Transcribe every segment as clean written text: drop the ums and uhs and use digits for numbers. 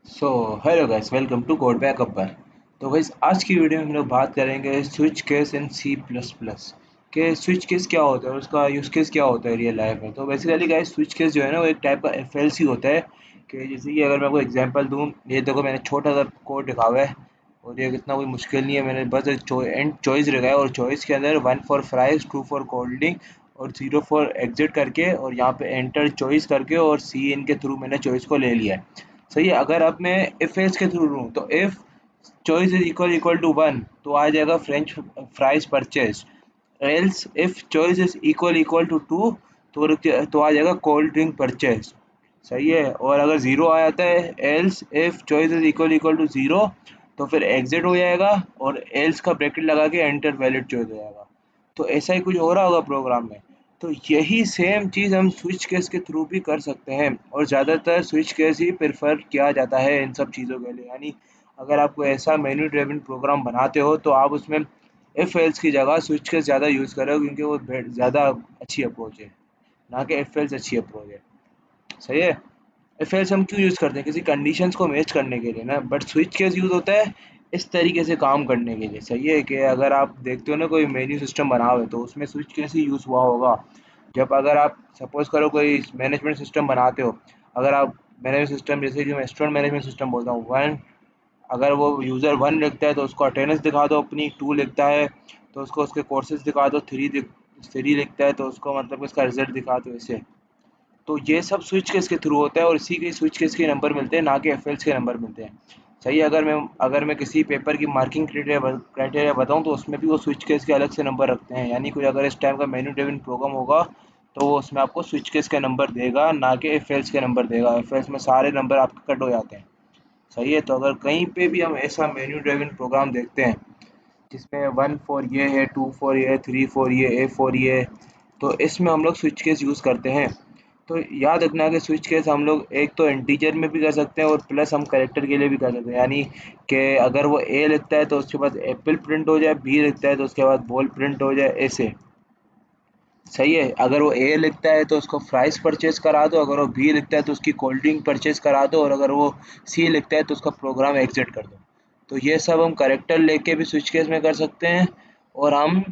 So hello guys, welcome to code back upper. तो guys, आज की वीडियो में हम लोग बात करेंगे switch case in C plus plus के स्विच केस क्या होता है और उसका यूज़ केस क्या होता है रियल लाइफ में। तो बेसिकली गाइस, स्विच केस जो है ना वो एक टाइप का एफएलसी होता है। कि जैसे कि अगर मैं आपको एग्जांपल दूं, ये देखो मैंने छोटा सा कोड लिखा हुआ है और ये इतना कोई मुश्किल नहीं है। मैंने बस एक एंड चॉइस लिखा है और चॉइस के अंदर 1 for fries, 2 for cold drink और 0 फॉर एग्जिट करके और यहाँ पे एंटर चॉइस करके और सी इन के थ्रू मैंने चॉइस को ले लिया है। सही है। अगर अब मैं इफ एल्स के थ्रू लूँ तो if choice is equal to 1 तो आ जाएगा French fries purchase. Else if choice is equal to 2 तो आ जाएगा कोल्ड ड्रिंक परचेज। सही है। और अगर ज़ीरो आ जाता है, else if choice is equal to zero तो फिर एग्जिट हो जाएगा और एल्स का ब्रैकेट लगा के एंटर वैलिड चॉइस हो जाएगा। तो ऐसा ही कुछ हो रहा होगा प्रोग्राम में। तो यही सेम चीज़ हम स्विच केस के थ्रू भी कर सकते हैं और ज़्यादातर स्विच केस ही प्रेफर किया जाता है इन सब चीज़ों के लिए। यानी अगर आपको ऐसा मेन्यू ड्रिवन प्रोग्राम बनाते हो तो आप उसमें इफ एल्स की जगह स्विच केस ज़्यादा यूज़ करो, क्योंकि वो ज़्यादा अच्छी अप्रोच है, ना कि इफ एल्स अच्छी अप्रोच है। सही है। इफ एल्स हम क्यों यूज़ करते हैं? किसी कंडीशंस को मैच करने के लिए ना, बट स्विच केस यूज़ होता है इस तरीके से काम करने के लिए। सही है। कि अगर आप देखते हो ना कोई मेन्यू सिस्टम बना हुआ है तो उसमें स्विच केस ही यूज़ हुआ होगा। जब अगर आप सपोज़ करो कोई मैनेजमेंट सिस्टम बनाते हो, अगर आप मैनेजमेंट सिस्टम जैसे कि मैं स्टूडेंट मैनेजमेंट सिस्टम बोलता हूँ, वन अगर वो यूज़र 1 लिखता है तो उसको अटेंडेंस दिखा दो अपनी, 2 लिखता है तो उसको उसके कोर्सेज़ दिखा दो, 3 लिखता है तो उसको मतलब उसका रिज़ल्ट दिखा दो ऐसे। तो ये सब स्विच केस के थ्रू होता है और इसी के स्विच केस के नंबर मिलते हैं, ना कि एफएल्स के नंबर मिलते हैं। सही है। अगर मैं किसी पेपर की मार्किंग क्राइटेरिया बताऊं तो उसमें भी वो स्विच केस के अलग से नंबर रखते हैं। यानी कोई अगर इस टाइम का मेन्यू ड्रिवन प्रोग्राम होगा तो वो उसमें आपको स्विच केस का नंबर देगा, ना कि एफएल्स के नंबर देगा। एफएल्स में सारे नंबर आपके कट हो जाते हैं। सही है। तो अगर कहीं पे भी हम ऐसा मेन्यू ड्रिवन प्रोग्राम देखते हैं जिसमें 1 फॉर ये है, 2 फॉर ये है, 3 फॉर ये, ए फॉर ये है, तो इसमें हम लोग स्विच केस यूज़ करते हैं। तो याद रखना कि स्विच केस हम लोग एक तो इंटीजर में भी कर सकते हैं और प्लस हम कैरेक्टर के लिए भी कर सकते हैं। यानी कि अगर वो ए लिखता है तो उसके बाद एप्पल प्रिंट हो जाए, बी लिखता है तो उसके बाद बॉल प्रिंट हो जाए, ऐसे। सही है। अगर वो ए लिखता है तो उसको फ्राइज परचेज करा दो, अगर वो बी लिखता है तो उसकी कोल्ड ड्रिंक परचेज करा दो और अगर वो सी लिखता है तो उसका प्रोग्राम एग्जिट कर दो। तो ये सब हम कैरेक्टर लेके भी स्विच केस में कर सकते हैं और हम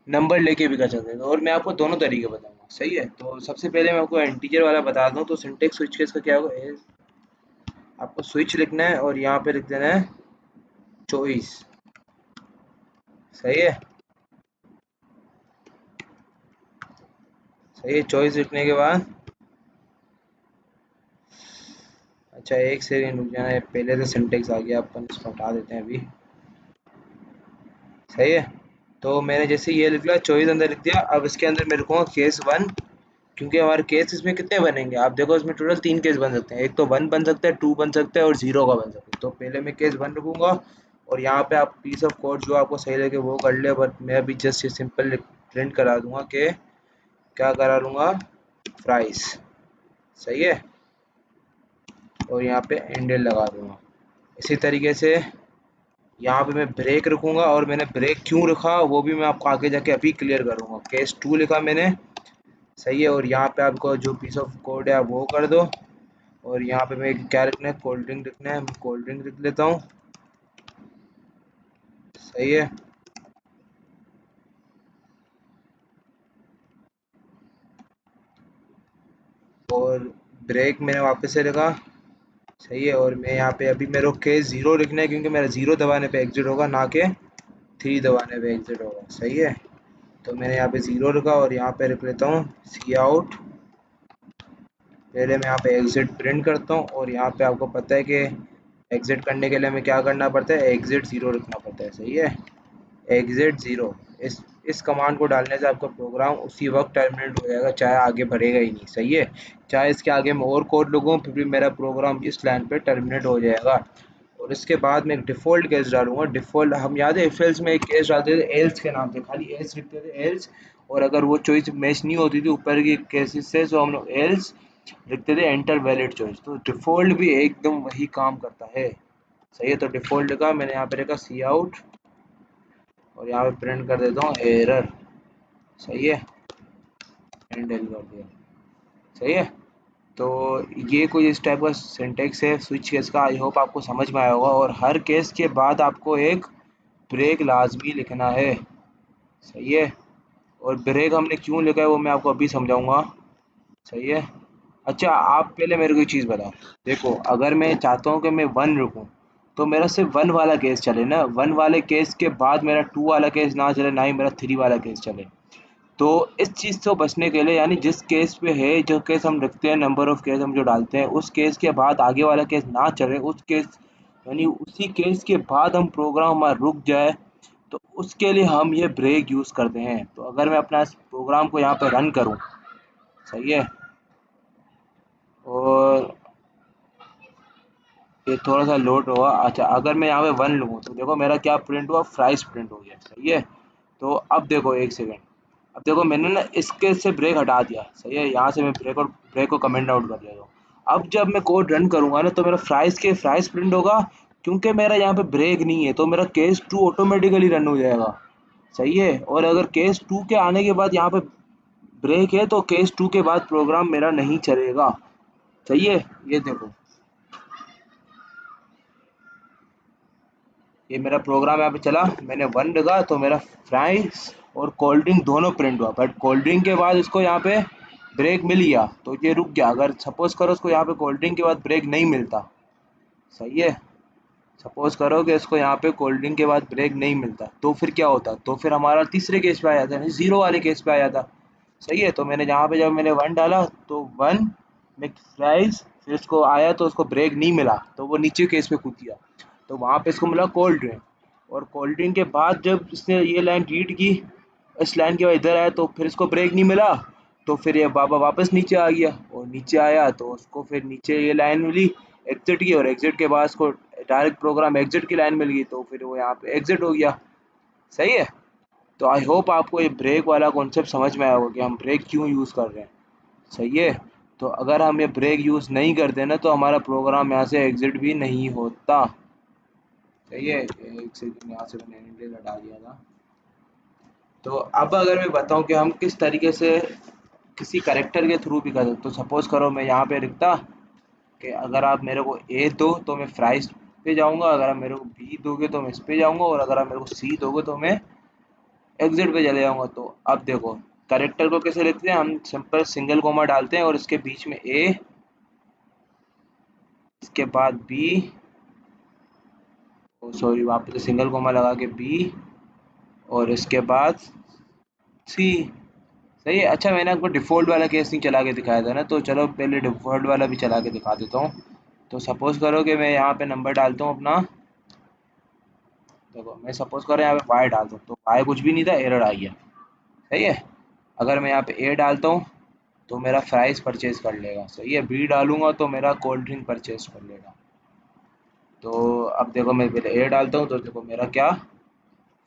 नंबर लेके भी कर सकते हैं। और मैं आपको दोनों तरीके बताऊंगा। सही है। तो सबसे पहले मैं आपको इंटीजर वाला बता दूं तो सिंटेक्स स्विच केस का क्या होगा आपको स्विच लिखना है और यहाँ पे लिख देना है चॉइस। सही है। सही है। चॉइस लिखने के बाद अच्छा एक सेकंड रुक जाना है, पहले से सिंटेक्स आ गया, अपन इसको हटा देते हैं अभी। सही है। तो मैंने जैसे ये लिख लिया, चॉइस अंदर लिख दिया। अब इसके अंदर मैं लिखूंगा केस 1, क्योंकि हमारे केस इसमें कितने बनेंगे आप देखो, इसमें टोटल 3 केस बन सकते हैं। एक तो 1 बन सकता है, 2 बन सकता है और 0 का बन सकता है। तो पहले मैं केस 1 रखूंगा और यहाँ पे आप पीस ऑफ कोड जो आपको सही लगे वो कर ले, बट मैं अभी जस्ट ये सिंपल प्रिंट करा दूंगा कि क्या करा लूँगा, प्राइस। सही है। और यहाँ पे एंडल लगा दूंगा। इसी तरीके से यहाँ पे मैं ब्रेक रखूंगा और मैंने ब्रेक क्यों रखा वो भी मैं आपको आगे जाके अभी क्लियर करूंगा। केस 2 लिखा मैंने। सही है। और यहाँ पे आपको जो पीस ऑफ कोड है आप वो कर दो। और यहाँ पे मैं क्या लिखना है, कोल्ड ड्रिंक लिखना है, मैं कोल्ड ड्रिंक लिख लेता हूँ। सही है। और ब्रेक मैंने वापस से लिखा। सही है। और मैं यहाँ पे अभी मेरे को केस 0 लिखना है, क्योंकि मेरा 0 दबाने पे एग्जिट होगा, ना कि 3 दबाने पे एग्जिट होगा। सही है। तो मैंने यहाँ पे 0 लिखा और यहाँ पे लिख लेता हूँ सी आउट। पहले मैं यहाँ पे एग्जिट प्रिंट करता हूँ और यहाँ पे आपको पता है कि एग्जिट करने के लिए हमें क्या करना पड़ता है, एग्जिट 0 लिखना पड़ता है। सही है। एग्जिट 0। इस कमांड को डालने से आपका प्रोग्राम उसी वक्त टर्मिनेट हो जाएगा, चाहे आगे बढ़ेगा ही नहीं। सही है। चाहे इसके आगे मैं और कोड लिखूँ फिर भी मेरा प्रोग्राम इस लाइन पे टर्मिनेट हो जाएगा। और इसके बाद मैं एक डिफ़ॉल्ट केस डालूंगा। डिफ़ॉल्ट हम याद है इफ एल्स में एक केस डालते थे एल्स के नाम से, खाली एल्स लिखते थे, एल्स। और अगर वो चॉइस मैच नहीं होती थी ऊपर की केसेस से तो हम लोग एल्स लिखते थे एंटर वैलिड चॉइस। तो डिफ़ॉल्ट भी एकदम वही काम करता है। सही है। तो डिफ़ॉल्ट लिखा मैंने, यहाँ पे लिखा सी आउट और यहाँ पे प्रिंट कर देता हूँ एरर। सही है। एंड एल कर दिया। सही है। तो ये कोई इस टाइप का सिंटेक्स है स्विच केस का। आई होप आपको समझ में आया होगा। और हर केस के बाद आपको एक ब्रेक लाजमी लिखना है, सही है। और ब्रेक हमने क्यों लिखा है वो मैं आपको अभी समझाऊंगा, सही है। अच्छा, आप पहले मेरे को एक चीज़ बताओ। देखो, अगर मैं चाहता हूँ कि मैं वन रुकूँ, तो मेरा सिर्फ वन वाला केस चले ना, वन वाले केस के बाद मेरा टू वाला केस ना चले, ना ही मेरा थ्री वाला केस चले। तो इस चीज़ से बचने के लिए, यानी जिस केस पे है, जो केस हम रखते हैं, नंबर ऑफ केस हम जो डालते हैं, उस केस के बाद आगे वाला केस ना चले, उस केस यानी उसी केस के बाद हम प्रोग्राम हमारा रुक जाए, तो उसके लिए हम ये ब्रेक यूज़ करते हैं। तो अगर मैं अपना इस प्रोग्राम को यहाँ पे रन करूँ, सही है, और ये थोड़ा सा लोड होगा। अच्छा, अगर मैं यहाँ पे वन लूँ तो देखो मेरा क्या प्रिंट हुआ, फ्राइज प्रिंट हो गया, सही है। तो अब देखो एक सेकेंड, अब देखो मैंने ना इसके से ब्रेक हटा दिया, सही है। यहाँ से मैं ब्रेक को कमेंट आउट कर दिया। तो अब जब मैं कोड रन करूँगा ना, तो मेरा फ्राइज प्रिंट होगा, क्योंकि मेरा यहाँ पे ब्रेक नहीं है। तो मेरा केस टू ऑटोमेटिकली रन हो जाएगा, सही है। और अगर केस टू के आने के बाद यहाँ पे ब्रेक है, तो केस टू के बाद प्रोग्राम मेरा नहीं चलेगा, सही है। ये देखो, ये मेरा प्रोग्राम यहाँ पे चला, मैंने वन लगा तो मेरा फ्राइज और कोल्ड ड्रिंक दोनों प्रिंट हुआ। बट कोल्ड ड्रिंक के बाद इसको यहाँ पे ब्रेक मिल गया तो ये रुक गया। अगर सपोज करो इसको यहाँ पे कोल्ड ड्रिंक के बाद ब्रेक नहीं मिलता, सही है, सपोज करो कि इसको यहाँ पे कोल्ड ड्रिंक के बाद ब्रेक नहीं मिलता, तो फिर क्या होता, तो फिर हमारा तीसरे केस पे आ जाता है, जीरो वाले केस पे आ जाता, सही है। तो मैंने जहाँ पे जब मैंने वन डाला तो वन में फ्राइज, फिर इसको आया तो उसको ब्रेक नहीं मिला, तो वो नीचे केस पे कूद गया, तो वहाँ पे इसको मिला कोल्ड ड्रिंक। और कोल्ड ड्रिंक के बाद जब इसने ये लाइन रीड की, इस लाइन के बाद इधर आया, तो फिर इसको ब्रेक नहीं मिला, तो फिर ये बाबा वापस नीचे आ गया। और नीचे आया तो उसको फिर नीचे ये लाइन मिली एग्जिट की, और एग्जिट के बाद उसको डायरेक्ट प्रोग्राम एग्जिट की लाइन मिल गई, तो फिर वो यहाँ पे एग्जिट हो गया, सही है। तो आई होप आपको ये ब्रेक वाला कॉन्सेप्ट समझ में आया होगा कि हम ब्रेक क्यों यूज़ कर रहे हैं, सही है। तो अगर हम ये ब्रेक यूज़ नहीं करते ना, तो हमारा प्रोग्राम यहाँ से एग्जिट भी नहीं होता, सही है। एक सेकंड, यहाँ से मैंने एंड हटा दिया था। तो अब अगर मैं बताऊं कि हम किस तरीके से किसी करेक्टर के थ्रू भी कर सकते, तो सपोज करो मैं यहाँ पे लिखता कि अगर आप मेरे को ए दो तो मैं फ्राइज पे जाऊंगा, अगर आप मेरे को बी दोगे तो मैं इस पे जाऊंगा, और अगर आप मेरे को सी दोगे तो मैं एग्जिट पे चले जाऊंगा। तो अब देखो, करेक्टर को कैसे लिखते हैं, हम सिंपल सिंगल कोमा डालते हैं और इसके बीच में ए, इसके बाद बी, सॉरी वापस से सिंगल कोमा लगा के बी, और इसके बाद सी, सही है। अच्छा, मैंने आपको डिफ़ॉल्ट वाला केस नहीं चला के दिखाया था ना, तो चलो पहले डिफ़ॉल्ट वाला भी चला के दिखा देता हूँ। तो सपोज़ करो कि मैं यहाँ पे नंबर डालता हूँ अपना, देखो मैं सपोज़ करो यहाँ पे वाई डालता हूँ, तो वाई कुछ भी नहीं था, एरर आ गया, सही है। अगर मैं यहाँ पे ए डालता हूँ तो मेरा फ्राइज़ परचेज़ कर लेगा, सही है। बी डालूँगा तो मेरा कोल्ड ड्रिंक परचेज़ कर लेगा। तो अब देखो मैं पहले ए डालता हूँ, तो देखो मेरा क्या,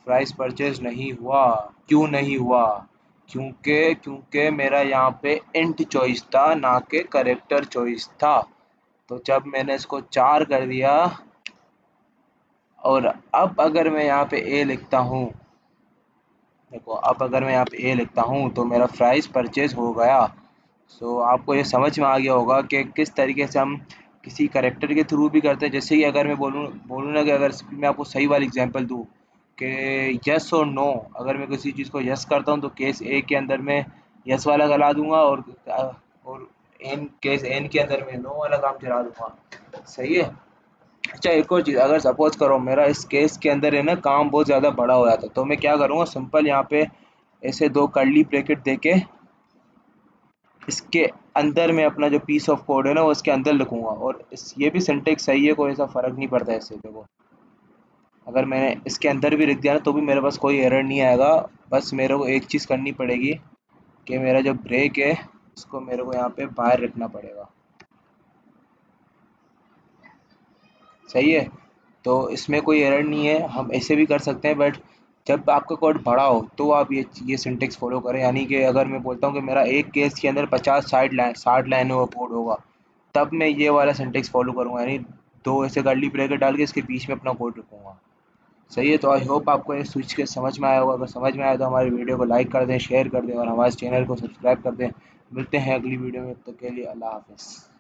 प्राइस परचेज नहीं हुआ। क्यों नहीं हुआ, क्योंकि मेरा यहाँ पे इंट चॉइस था, ना कि करेक्टर चॉइस था। तो जब मैंने इसको 4 कर दिया, और अब अगर मैं यहाँ पे ए लिखता हूँ, देखो अब अगर मैं यहाँ पे ए लिखता हूँ तो मेरा प्राइस परचेज हो गया। सो आपको ये समझ में आ गया होगा कि किस तरीके से हम किसी करेक्टर के थ्रू भी करते हैं। जैसे कि अगर मैं बोलूँ बोलूँ ना कि अगर मैं आपको सही वाली एग्जांपल दूँ कि यस और नो, अगर मैं किसी चीज़ को यस करता हूँ तो केस ए के अंदर मैं यस वाला चला दूंगा, और एन केस एन के अंदर मैं नो वाला काम चला दूंगा, सही है। अच्छा, एक और चीज़, अगर सपोज करो मेरा इस केस के अंदर है ना काम बहुत ज़्यादा बड़ा हो जाता है, तो मैं क्या करूँगा, सिंपल यहाँ पे ऐसे दो कर्ली ब्रैकेट देके इसके अंदर मैं अपना जो पीस ऑफ कोड है ना वो इसके अंदर लिखूंगा। और ये भी सिंटेक्स सही है, कोई ऐसा फ़र्क नहीं पड़ता है इससे। देखो, अगर मैंने इसके अंदर भी लिख दिया ना तो भी मेरे पास कोई एरर नहीं आएगा। बस मेरे को एक चीज़ करनी पड़ेगी कि मेरा जो ब्रेक है उसको मेरे को यहाँ पे बाहर रखना पड़ेगा, सही है। तो इसमें कोई एरर नहीं है, हम ऐसे भी कर सकते हैं। बट जब आपका कोड बड़ा हो तो आप ये सिंटेक्स फॉलो करें। यानी कि अगर मैं बोलता हूँ कि मेरा एक केस के अंदर 50 60 लाइनों का कोड होगा, तब मैं ये वाला सिंटेक्स फॉलो करूँगा, यानी दो ऐसे कर्ली ब्रैकेट डाल के इसके बीच में अपना कोड रखूँगा, सही है। तो आई होप आपको ये स्विच के समझ में आया होगा। अगर समझ में आया तो हमारी वीडियो को लाइक कर दें, शेयर कर दें, और हमारे चैनल को सब्सक्राइब कर दें मिलते हैं अगली वीडियो में, तब तक के लिए अल्लाह हाफिज़।